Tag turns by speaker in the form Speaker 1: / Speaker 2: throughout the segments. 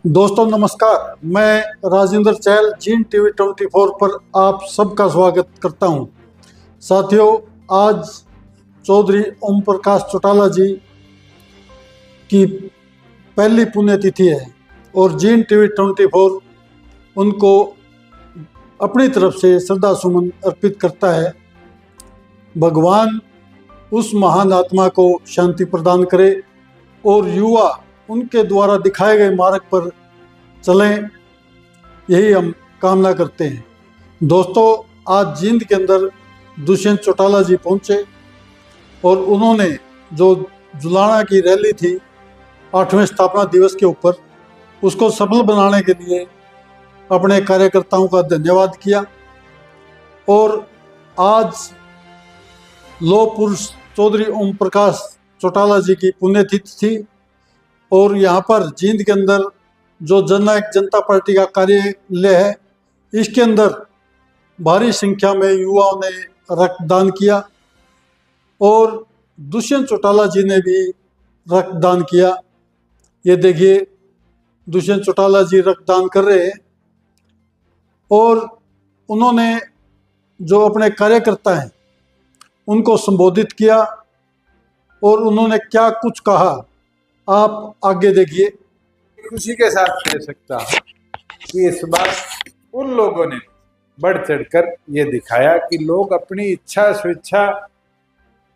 Speaker 1: दोस्तों नमस्कार, मैं राजेंद्र चहल जीन टीवी 24 पर आप सबका स्वागत करता हूं। साथियों, आज चौधरी ओम प्रकाश चौटाला जी की पहली पुण्यतिथि है और जीन टीवी 24 उनको अपनी तरफ से श्रद्धा सुमन अर्पित करता है। भगवान उस महान आत्मा को शांति प्रदान करे और युवा उनके द्वारा दिखाए गए मार्ग पर चलें, यही हम कामना करते हैं। दोस्तों, आज जींद के अंदर दुष्यंत चौटाला जी पहुंचे और उन्होंने जो जुलाना की रैली थी 8वें स्थापना दिवस के ऊपर, उसको सफल बनाने के लिए अपने कार्यकर्ताओं का धन्यवाद किया। और आज लौह पुरुष चौधरी ओम प्रकाश चौटाला जी की पुण्यतिथि थी और यहाँ पर जींद के अंदर जो जननायक जनता पार्टी का कार्यालय है, इसके अंदर भारी संख्या में युवाओं ने रक्तदान किया और दुष्यंत चौटाला जी ने भी रक्तदान किया। ये देखिए, दुष्यंत चौटाला जी रक्तदान कर रहे हैं और उन्होंने जो अपने कार्यकर्ता हैं उनको संबोधित किया और उन्होंने क्या कुछ कहा, आप आगे देखिए।
Speaker 2: खुशी के साथ कह सकता हूँ कि इस बार उन लोगों ने बढ़ चढ़कर ये दिखाया कि लोग अपनी इच्छा स्वेच्छा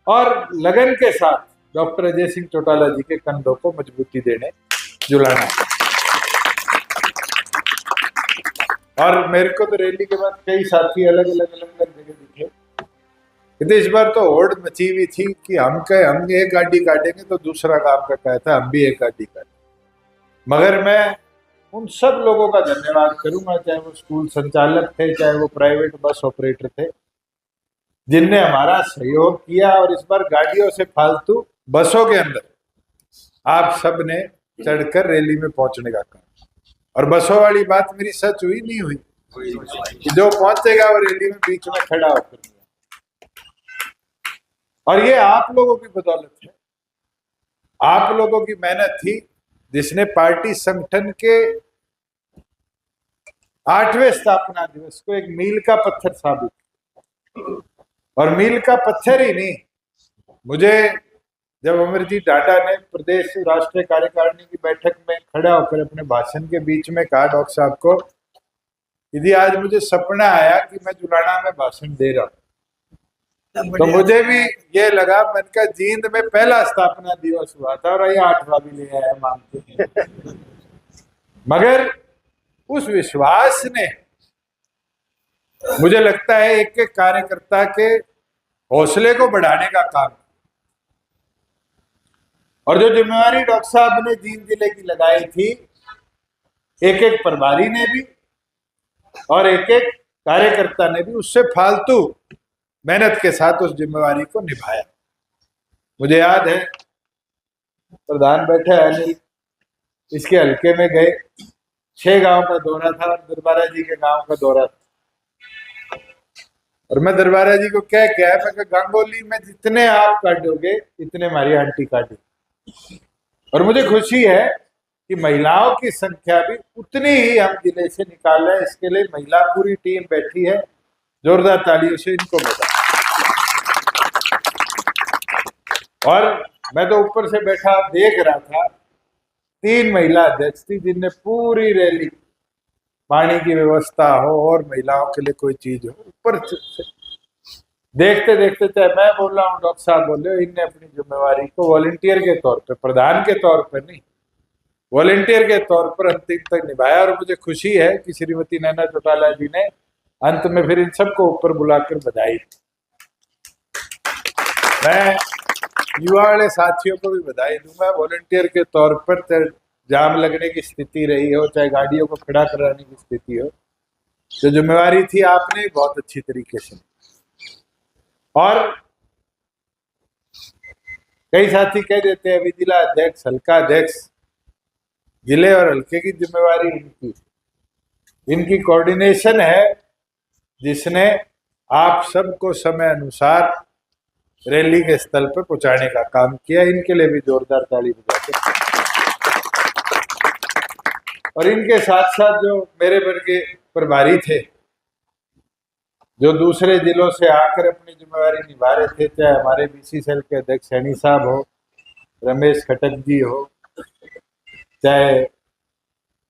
Speaker 2: और लगन के साथ डॉक्टर अजय सिंह चौटाला जी के कंधों को मजबूती देने जुलाना। और मेरे को तो रैली के बाद कई साथी अलग जगह दिखे, तो इस बार तो होड़ मची हुई थी कि हम एक गाड़ी काटेंगे तो दूसरा काम का कहता हम भी एक गाड़ी काटें। मगर मैं उन सब लोगों का धन्यवाद करूंगा, चाहे वो स्कूल संचालक थे, चाहे वो प्राइवेट बस ऑपरेटर थे, जिनने हमारा सहयोग किया। और इस बार गाड़ियों से फालतू बसों के अंदर आप सब ने चढ़कर रैली में पहुंचने का काम। और बसों वाली बात मेरी सच हुई नहीं हुई कि जो पहुंचेगा वो रैली में बीच में खड़ा होकर। और ये आप लोगों की बदौलत है, आप लोगों की मेहनत थी जिसने पार्टी संगठन के 8वें स्थापना दिवस को एक मील का पत्थर साबित किया। और मील का पत्थर ही नहीं, मुझे जब अमरजीत डाडा ने प्रदेश राष्ट्रीय कार्यकारिणी की बैठक में खड़ा होकर अपने भाषण के बीच में कहा डॉक्टर साहब को, यदि आज मुझे सपना आया कि मैं जुलाना में भाषण दे रहा हूं, तो मुझे भी ये लगा, मन का जींद में पहला स्थापना दिवस हुआ था और ये 8वां भी ले आया मानते हैं। मगर उस विश्वास ने मुझे लगता है एक एक कार्यकर्ता के हौसले को बढ़ाने का काम। और जो जिम्मेवारी डॉक्टर साहब ने जींद जिले की लगाई थी, एक एक प्रभारी ने भी और एक एक कार्यकर्ता ने भी उससे फालतू मेहनत के साथ उस जिम्मेवारी को निभाया। मुझे याद है प्रधान बैठे अनिल, इसके हल्के में गए, 6 गांव का दौरा था और दरबारा जी के गांव का दौरा था। और मैं दरबारा जी को क्या मैं गांगोली में जितने आप काटोगे इतने हमारी आंटी काटी। और मुझे खुशी है कि महिलाओं की संख्या भी उतनी ही हम जिले से निकाल रहे हैं। इसके लिए महिला पूरी टीम बैठी है, जोरदार तालियों से इनको बता। और मैं तो ऊपर से बैठा देख रहा था, 3 महिला अध्यक्ष थी जिनने पूरी रैली, पानी की व्यवस्था हो और महिलाओं के लिए कोई चीज हो, ऊपर से देखते देखते, चाहे मैं बोल रहा हूँ डॉक्टर साहब बोल रहे हो, इनने अपनी जिम्मेवारी को वॉलंटियर के तौर पर, प्रधान के तौर पर नहीं, वॉलंटियर के तौर पर अंतिम तक निभाया। और मुझे खुशी है कि श्रीमती नैना चौटाला जी ने अंत में फिर इन सबको ऊपर बुलाकर बधाई। मैं युवा वाले साथियों को भी बधाई दूंगा। वॉलंटियर के तौर पर जाम लगने की स्थिति रही हो, चाहे गाड़ियों को खड़ा कराने की स्थिति हो, जो जिम्मेवारी थी आपने बहुत अच्छी तरीके से। और कई साथी कह देते हैं अभी जिला अध्यक्ष, हल्का अध्यक्ष, जिले और हल्के की जिम्मेवारी इनकी कोऑर्डिनेशन है, जिसने आप सबको समय अनुसार रैली के स्थल पर पहुंचाने का काम किया। इनके लिए भी जोरदार ताली बजाते। और इनके साथ साथ जो मेरे वर्गे प्रभारी थे, जो दूसरे जिलों से आकर अपनी जिम्मेवारी निभा रहे थे, चाहे हमारे बीसी सेल के अध्यक्ष सैनी साहब हो, रमेश खटक जी हो, चाहे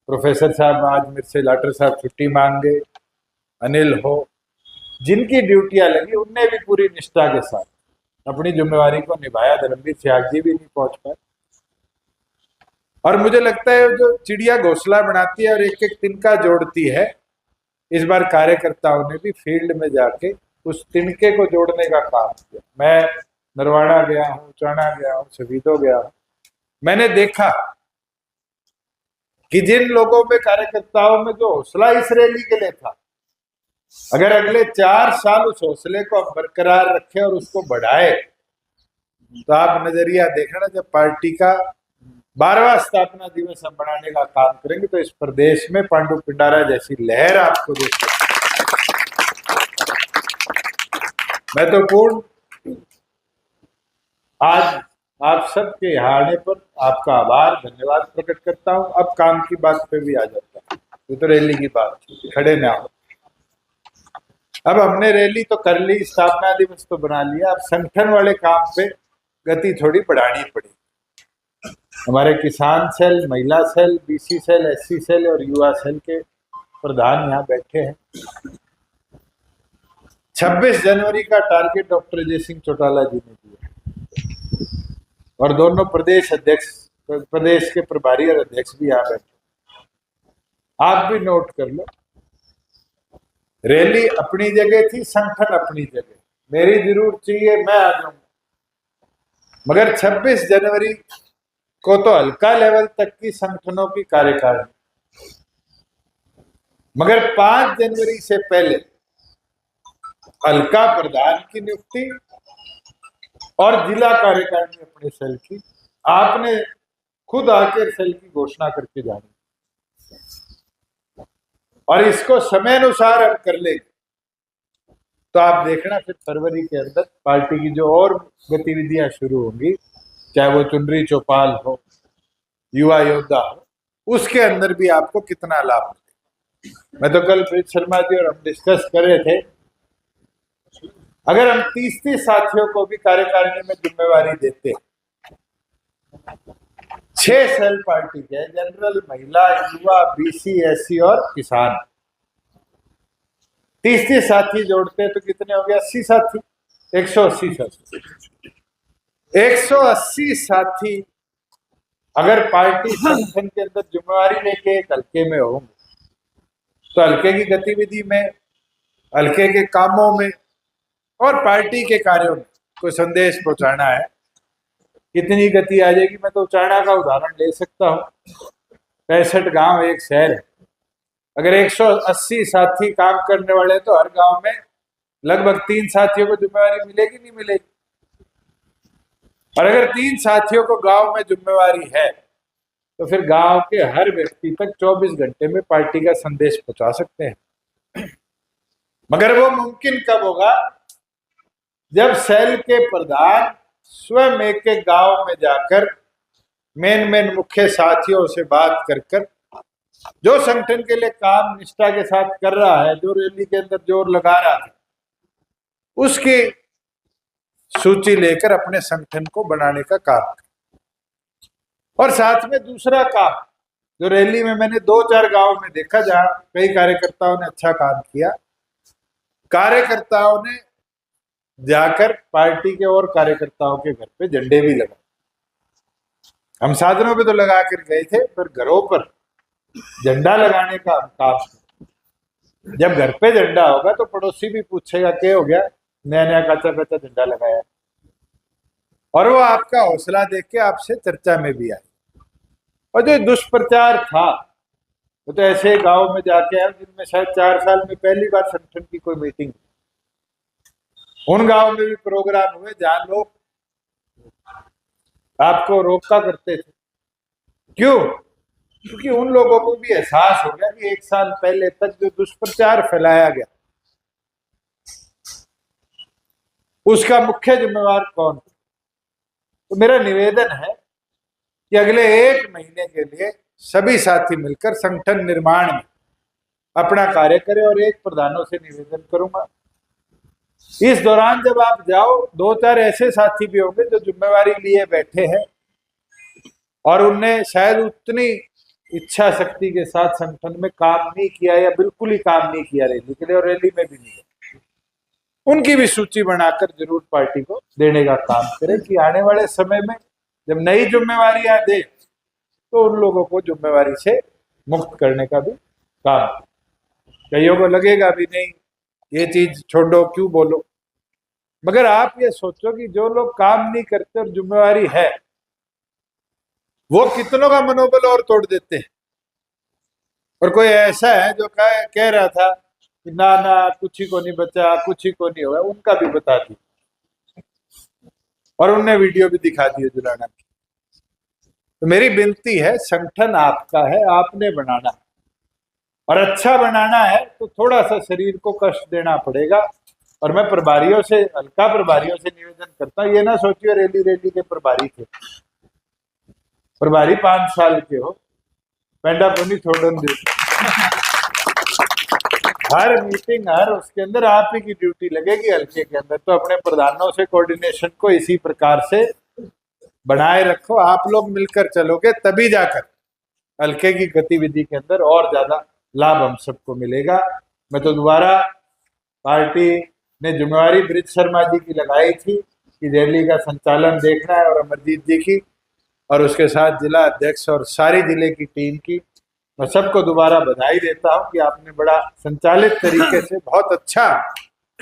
Speaker 2: प्रोफेसर साहब आज मेरे से लाटर साहब छुट्टी मांग गए, अनिल हो, जिनकी ड्यूटियां लगी उनने भी पूरी निष्ठा के साथ अपनी जिम्मेवारी को निभाया। धर्मवीर सियाग जी भी नहीं पहुंच पाए। और मुझे लगता है जो चिड़िया घोंसला बनाती है और एक एक तिनका जोड़ती है, इस बार कार्यकर्ताओं ने भी फील्ड में जाके उस तिनके को जोड़ने का काम किया। मैं नरवाड़ा गया हूँ, चाणा गया हूँ, शहीदों गया हूँ। मैंने देखा कि जिन लोगों में, कार्यकर्ताओं में जो हौसला इस रैली के लिए था, अगर अगले 4 साल उस हौसले को बरकरार रखे और उसको बढ़ाए, तो आप नजरिया देखना, जब पार्टी का 12वां स्थापना दिवस हम बनाने का काम करेंगे तो इस प्रदेश में पांडु पिंडारा जैसी लहर आपको देख सकते। मैं तो पूर्ण आज आप सबके यहाँ आने पर आपका आभार, धन्यवाद प्रकट करता हूं। अब काम की बात पे भी आ जाता है, ये तो रैली की बात थी, खड़े ना हो। अब हमने रैली तो कर ली, स्थापना दिवस तो बना लिया, अब संगठन वाले काम पे गति थोड़ी बढ़ानी पड़ी। हमारे किसान सेल, महिला cell, BC cell, SC cell और युवा सेल के प्रधान यहाँ बैठे हैं। 26 जनवरी का टारगेट डॉक्टर अजय सिंह चौटाला जी ने दिया और दोनों प्रदेश अध्यक्ष, प्रदेश के प्रभारी और अध्यक्ष भी यहाँ बैठे। आप भी नोट कर लो, रैली अपनी जगह थी, संगठन अपनी जगह। मेरी जरूर चाहिए, मैं आ जाऊंगा, मगर 26 जनवरी को तो हल्का लेवल तक की संगठनों की कार्यकारिणी, मगर 5 जनवरी से पहले हल्का प्रधान की नियुक्ति और जिला कार्यकारिणी अपने सेल की आपने खुद आकर सेल की घोषणा करके जानी, और इसको समय अनुसार हम कर लेंगे तो आप देखना फिर फरवरी के अंदर पार्टी की जो और गतिविधियां शुरू होंगी, चाहे वो चुनरी चौपाल हो, युवा योद्धा हो, उसके अंदर भी आपको कितना लाभ मिले। मैं तो कल प्रीत शर्मा जी और हम डिस्कस कर रहे थे, अगर हम 30 साथियों को भी कार्यकारिणी में जिम्मेवारी देते, 6 सेल पार्टी के, जनरल, महिला, युवा, बीसी, एससी और किसान, 30 साथी जोड़ते तो कितने हो गए? 80 साथी, 180 साथी। 180 साथी अगर पार्टी संगठन के अंदर जिम्मेवारी लेके एक हल्के में होंगे, तो हल्के की गतिविधि में, हल्के के कामों में और पार्टी के कार्यों में कोई संदेश पहुंचाना है, कितनी गति आ जाएगी। मैं तो चाणा का उदाहरण ले सकता हूँ, 65 गांव एक शहर है, अगर 180 साथी काम करने वाले तो हर गांव में लगभग 3 साथियों को जिम्मेवारी मिलेगी, नहीं मिलेगी? और अगर 3 साथियों को गांव में जिम्मेवारी है तो फिर गांव के हर व्यक्ति तक 24 घंटे में पार्टी का संदेश पहुंचा सकते हैं। मगर वो मुमकिन कब होगा? जब सेल के प्रधान स्वयं एक एक गांव में जाकर मेन मुख्य साथियों से बात कर जो संगठन के लिए काम निष्ठा के साथ कर रहा है, जो रैली के अंदर जोर लगा रहा है, उसकी सूची लेकर अपने संगठन को बनाने का काम कर। और साथ में दूसरा काम जो रैली में मैंने 2-4 गांव में देखा, जहां कई कार्यकर्ताओं ने अच्छा काम किया, कार्यकर्ताओं ने जाकर पार्टी के और कार्यकर्ताओं के घर पे झंडे भी लगाए। हम साधनों पे तो लगा कर गए थे, पर घरों पर झंडा लगाने का काम। जब घर पे झंडा होगा तो पड़ोसी भी पूछेगा क्या हो गया, नया नया कच्चा झंडा लगाया, और वो आपका हौसला देख के आपसे चर्चा में भी आई। और जो दुष्प्रचार था वो तो ऐसे गांव में जाके आए जिनमें शायद 4 साल में पहली बार संगठन की कोई मीटिंग, उन गांव में भी प्रोग्राम हुए जहां लोग आपको रोका करते थे। क्यों? क्योंकि उन लोगों को भी एहसास हो गया कि 1 साल पहले तक जो दुष्प्रचार फैलाया गया उसका मुख्य जिम्मेवार कौन? तो मेरा निवेदन है कि अगले 1 महीने के लिए सभी साथी मिलकर संगठन निर्माण में अपना कार्य करें। और एक प्रधानों से निवेदन करूंगा, इस दौरान जब आप जाओ, 2-4 ऐसे साथी भी होंगे जो जिम्मेवारी लिए बैठे हैं और उनने शायद उतनी इच्छा शक्ति के साथ संगठन में काम नहीं किया या बिल्कुल ही काम नहीं किया रैली के लिए, और रैली में भी नहीं, उनकी भी सूची बनाकर जरूर पार्टी को देने का काम करें कि आने वाले समय में जब नई जिम्मेवारियां दे तो उन लोगों को जिम्मेवारी से मुक्त करने का भी काम। कईयों को लगेगा भी नहीं ये चीज छोड़ो, क्यों बोलो, मगर आप ये सोचो कि जो लोग काम नहीं करते और जिम्मेवारी है, वो कितनों का मनोबल और तोड़ देते हैं। और कोई ऐसा है जो कह रहा था कि ना ना कुछ ही को नहीं बचा, कुछ ही को नहीं हुआ, उनका भी बता दी और उनने वीडियो भी दिखा दिए जुलाना की। तो मेरी विनती है, संगठन आपका है, आपने बनाना और अच्छा बनाना है तो थोड़ा सा शरीर को कष्ट देना पड़ेगा। और मैं प्रभारियों से, हल्का प्रभारियों से निवेदन करता हूँ, ये ना सोचिए रैली के प्रभारी थे, प्रभारी 5 साल के हो, पेंडा पुनी छोड़न दे, हर मीटिंग हर उसके अंदर आप ही की ड्यूटी लगेगी हल्के के अंदर। तो अपने प्रधानों से कोऑर्डिनेशन को इसी प्रकार से बनाए रखो, आप लोग मिलकर चलोगे तभी जाकर हल्के की गतिविधि के अंदर और ज्यादा लाभ हम सबको मिलेगा। मैं तो दोबारा, पार्टी ने जिम्मेवारी ब्रिज शर्मा जी की लगाई थी कि रैली का संचालन देखना है, और अमरजीत जी की और उसके साथ जिला अध्यक्ष और सारी जिले की टीम की मैं सबको दोबारा बधाई देता हूं कि आपने बड़ा संचालित तरीके से बहुत अच्छा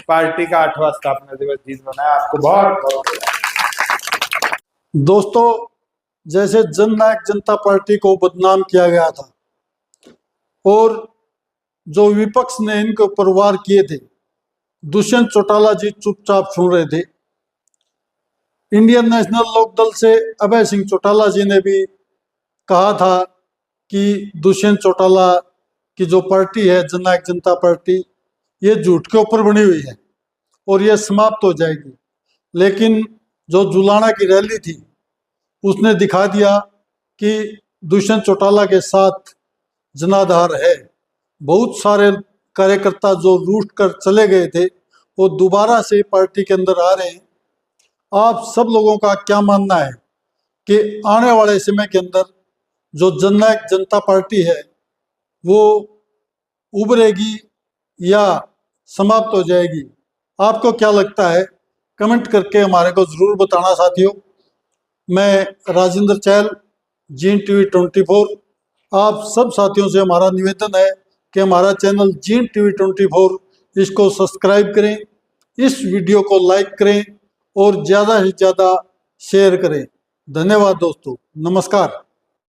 Speaker 2: पार्टी का 8वां स्थापना दिवस जीत बनाया। आपको बहुत बहुत
Speaker 1: दोस्तों, जैसे जननायक जनता पार्टी को बदनाम किया गया था और जो विपक्ष ने इनके ऊपर वार किए थे, दुष्यंत चौटाला जी चुपचाप सुन रहे थे। इंडियन नेशनल लोकदल से अभय सिंह चौटाला जी ने भी कहा था कि दुष्यंत चौटाला की जो पार्टी है जननायक जनता पार्टी, ये झूठ के ऊपर बनी हुई है और ये समाप्त हो जाएगी। लेकिन जो जुलाना की रैली थी उसने दिखा दिया कि दुष्यंत चौटाला के साथ जनाधार है। बहुत सारे कार्यकर्ता जो रूठ कर चले गए थे वो दोबारा से पार्टी के अंदर आ रहे हैं। आप सब लोगों का क्या मानना है कि आने वाले समय के अंदर जो जननायक जनता पार्टी है वो उभरेगी या समाप्त हो जाएगी? आपको क्या लगता है? कमेंट करके हमारे को ज़रूर बताना साथियों। मैं राजेंद्र चहल, जीन टीवी 24। आप सब साथियों से हमारा निवेदन है कि हमारा चैनल जीन टीवी 24 इसको सब्सक्राइब करें, इस वीडियो को लाइक करें और ज़्यादा से ज़्यादा शेयर करें। धन्यवाद दोस्तों, नमस्कार।